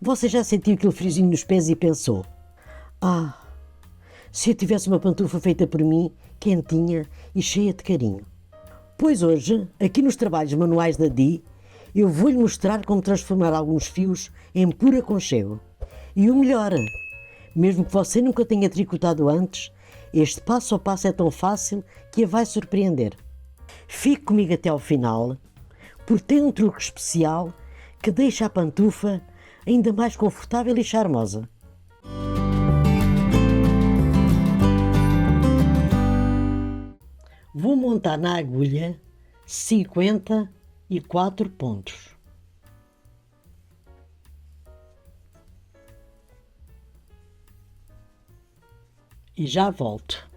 Você já sentiu aquele friozinho nos pés e pensou: ah, se eu tivesse uma pantufa feita por mim, quentinha e cheia de carinho. Pois hoje, aqui nos trabalhos manuais da Di, eu vou-lhe mostrar como transformar alguns fios em puro aconchego. E o melhor, mesmo que você nunca tenha tricotado antes, este passo a passo é tão fácil que a vai surpreender. Fique comigo até ao final, porque tem um truque especial que deixa a pantufa ainda mais confortável e charmosa. Vou montar na agulha 54 pontos. E já volto.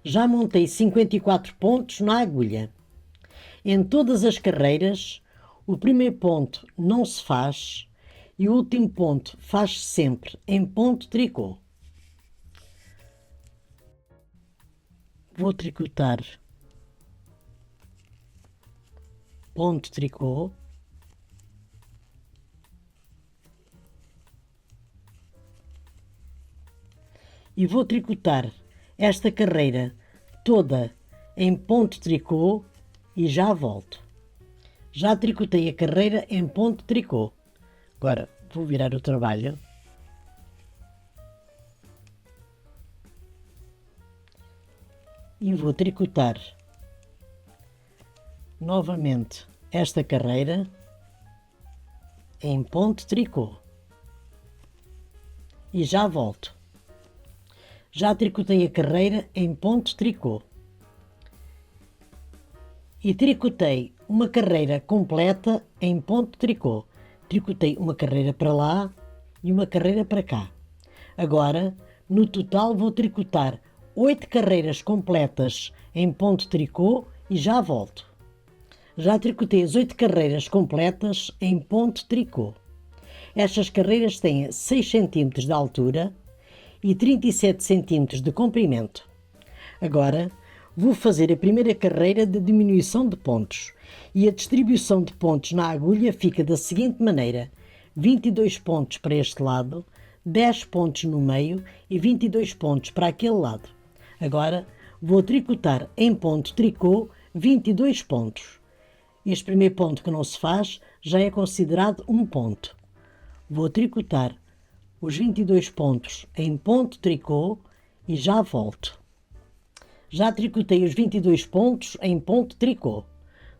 Já montei 54 pontos na agulha. Em todas as carreiras, o primeiro ponto não se faz e o último ponto faz-se sempre em ponto tricô. Vou tricotar ponto tricô, e vou tricotar esta carreira toda em ponto tricô e já volto. Já tricotei a carreira em ponto tricô. Agora vou virar o trabalho. E vou tricotar novamente esta carreira em ponto tricô. E já volto. Já tricotei a carreira em ponto tricô. E tricotei uma carreira completa em ponto tricô. Tricotei uma carreira para lá e uma carreira para cá. Agora, no total, vou tricotar 8 carreiras completas em ponto tricô e já volto. Já tricotei as 8 carreiras completas em ponto tricô. Estas carreiras têm 6 cm de altura e 37 cm de comprimento. Agora vou fazer a primeira carreira de diminuição de pontos e a distribuição de pontos na agulha fica da seguinte maneira: 22 pontos para este lado, 10 pontos no meio e 22 pontos para aquele lado. Agora vou tricotar em ponto tricô 22 pontos. Este primeiro ponto que não se faz já é considerado um ponto. Vou tricotar os 22 pontos em ponto tricô e já volto. Já tricotei os 22 pontos em ponto tricô.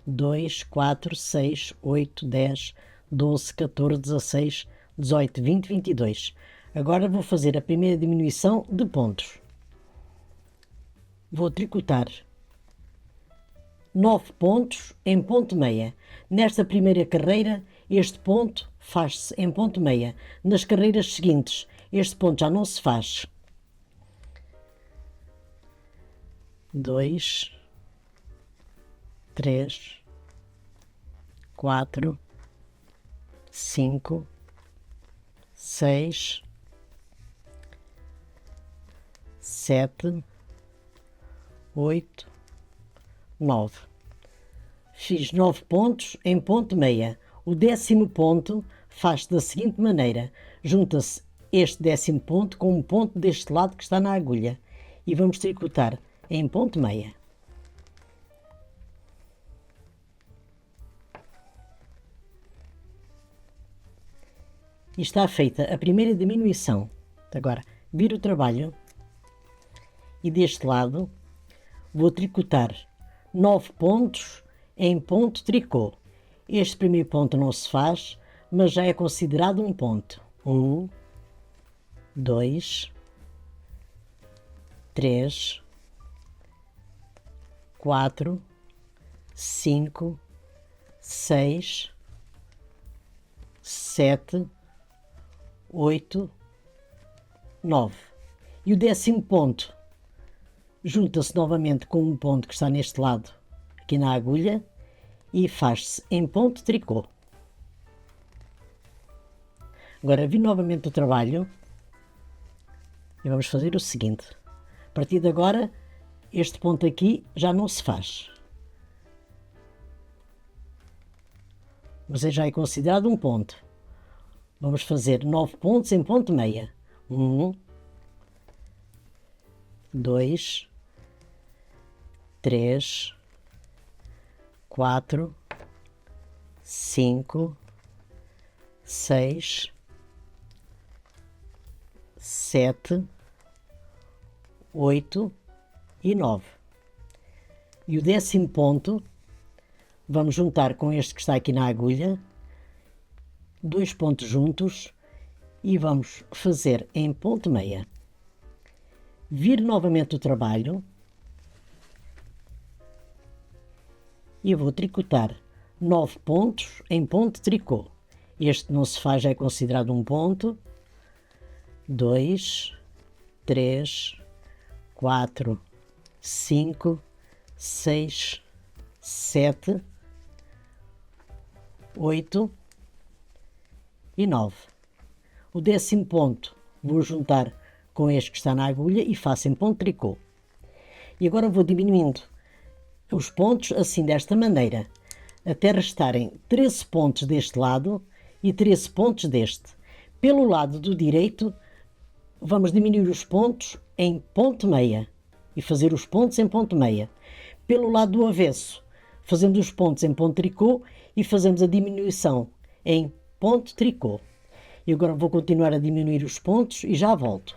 2, 4, 6, 8, 10, 12, 14, 16, 18, 20, 22. Agora vou fazer a primeira diminuição de pontos. Vou tricotar 9 pontos em ponto meia. Nesta primeira carreira, este ponto faz-se em ponto meia. Nas carreiras seguintes, este ponto já não se faz. 2, 3, 4, 5, 6, 7, 8, 9. Fiz 9 pontos em ponto meia. O 10º ponto faz-se da seguinte maneira: junta-se este 10º ponto com um ponto deste lado que está na agulha e vamos tricotar em ponto meia. E está feita a primeira diminuição. Agora viro o trabalho e deste lado vou tricotar 9 pontos em ponto tricô. Este primeiro ponto não se faz, mas já é considerado um ponto. 1, 2, 3, 4, 5, 6, 7, 8, 9. E o 10º ponto junta-se novamente com um ponto que está neste lado, aqui na agulha, e faz-se em ponto tricô. Agora vi novamente o trabalho e vamos fazer o seguinte: a partir de agora este ponto aqui já não se faz, mas já é considerado um ponto. Vamos fazer 9 pontos em ponto meia. 1, 2, 3, 4, 5, 6, 7, 8 e 9. E o 10º ponto vamos juntar com este que está aqui na agulha, 2 pontos juntos, e vamos fazer em ponto meia. Vir novamente o trabalho e vou tricotar 9 pontos em ponto tricô. Este não se faz, já é considerado um ponto. 2, 3, 4, 5, 6, 7, 8 e 9. O 10º ponto vou juntar com este que está na agulha e faço em ponto tricô. E agora vou diminuindo os pontos assim desta maneira, até restarem 13 pontos deste lado e 13 pontos deste. Pelo lado do direito, vamos diminuir os pontos em ponto meia e fazer os pontos em ponto meia. Pelo lado do avesso, fazemos os pontos em ponto tricô e fazemos a diminuição em ponto tricô. E agora vou continuar a diminuir os pontos e já volto.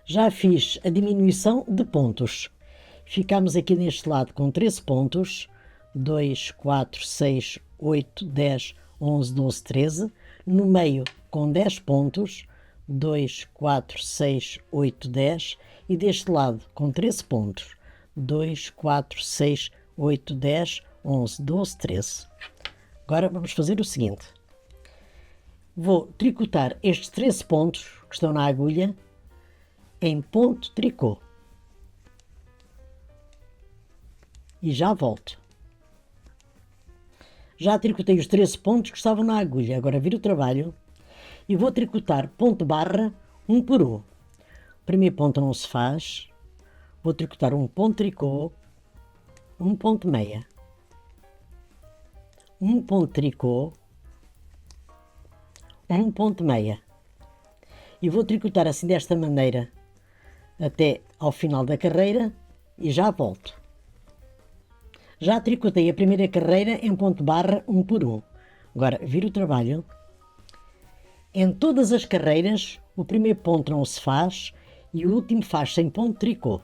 Já fiz a diminuição de pontos. Ficamos aqui neste lado com 13 pontos. 2, 4, 6, 8, 10, 11, 12, 13. No meio com 10 pontos. 2, 4, 6, 8, 10. E deste lado com 13 pontos. 2, 4, 6, 8, 10, 11, 12, 13. Agora vamos fazer o seguinte. Vou tricotar estes 13 pontos que estão na agulha em ponto tricô. E já volto. Já tricotei os 13 pontos que estavam na agulha. Agora viro o trabalho e vou tricotar ponto barra um por um. O primeiro ponto não se faz. Vou tricotar um ponto tricô, um ponto meia, um ponto tricô, um ponto meia. E vou tricotar assim desta maneira até ao final da carreira e já volto. Já tricotei a primeira carreira em ponto barra um por um. Agora viro o trabalho. Em todas as carreiras o primeiro ponto não se faz e o último faz-se em ponto tricô.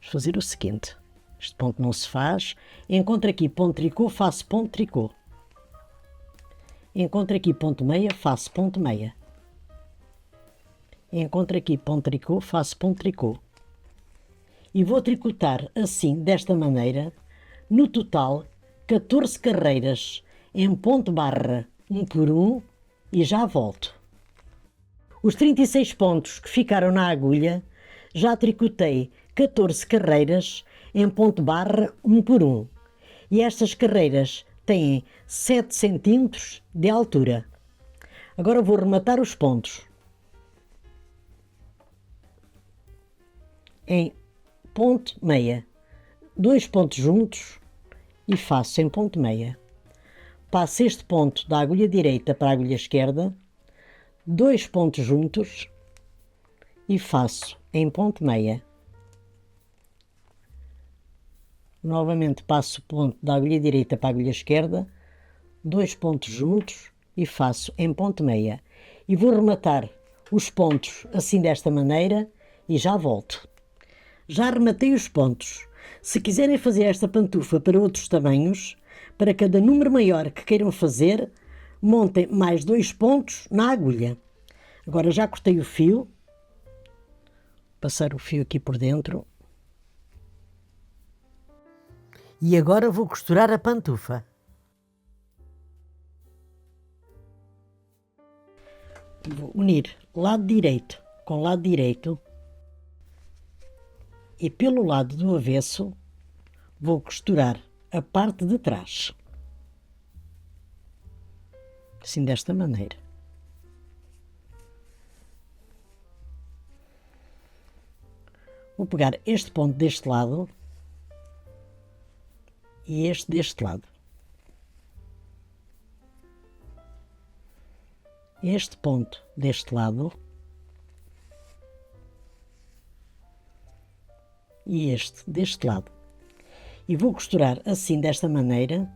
Vamos fazer o seguinte. Este ponto não se faz. Encontro aqui ponto tricô, faço ponto tricô. Encontro aqui ponto meia, faço ponto meia. Encontro aqui ponto tricô, faço ponto tricô. E vou tricotar assim, desta maneira, no total, 14 carreiras em ponto barra um por um e já volto. Os 36 pontos que ficaram na agulha, já tricotei 14 carreiras em ponto barra um por um. E estas carreiras têm 7 cm de altura. Agora vou rematar os pontos em ponto meia. 2 pontos juntos e faço em ponto meia. Passo este ponto da agulha direita para a agulha esquerda, 2 pontos juntos e faço em ponto meia. Novamente passo o ponto da agulha direita para a agulha esquerda, 2 pontos juntos e faço em ponto meia. E vou rematar os pontos assim desta maneira e já volto. Já rematei os pontos. Se quiserem fazer esta pantufa para outros tamanhos, para cada número maior que queiram fazer, montem mais 2 pontos na agulha. Agora já cortei o fio. Passar o fio aqui por dentro. E agora vou costurar a pantufa. Vou unir lado direito com lado direito e pelo lado do avesso vou costurar a parte de trás. Assim desta maneira. Vou pegar este ponto deste lado e este deste lado. este ponto deste lado e este deste lado. E vou costurar assim, desta maneira,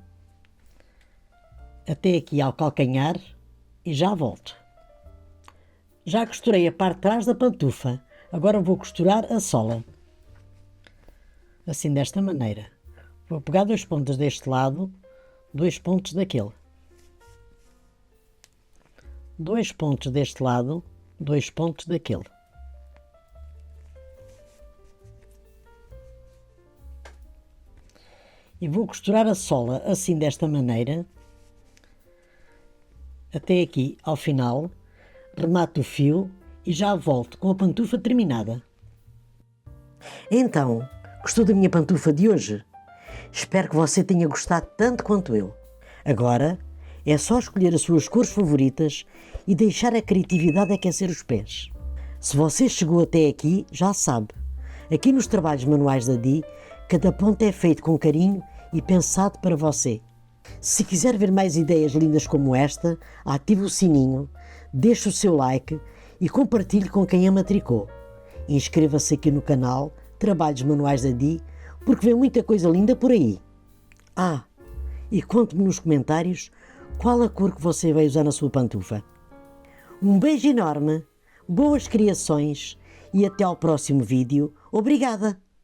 até aqui ao calcanhar e já volto. Já costurei a parte de trás da pantufa, agora vou costurar a sola. Assim, desta maneira. Vou pegar 2 pontos deste lado, 2 pontos daquele. 2 pontos deste lado, 2 pontos daquele. E vou costurar a sola assim, desta maneira, até aqui ao final, remato o fio e já volto com a pantufa terminada. Então, gostou da minha pantufa de hoje? Espero que você tenha gostado tanto quanto eu. Agora é só escolher as suas cores favoritas e deixar a criatividade aquecer os pés. Se você chegou até aqui, já sabe. Aqui nos trabalhos manuais da Di, cada ponto é feito com carinho e pensado para você. Se quiser ver mais ideias lindas como esta, ative o sininho, deixe o seu like e compartilhe com quem ama tricô. Inscreva-se aqui no canal Trabalhos Manuais da Di, porque vem muita coisa linda por aí. E conte-me nos comentários qual a cor que você vai usar na sua pantufa. Um beijo enorme, boas criações e até ao próximo vídeo. Obrigada!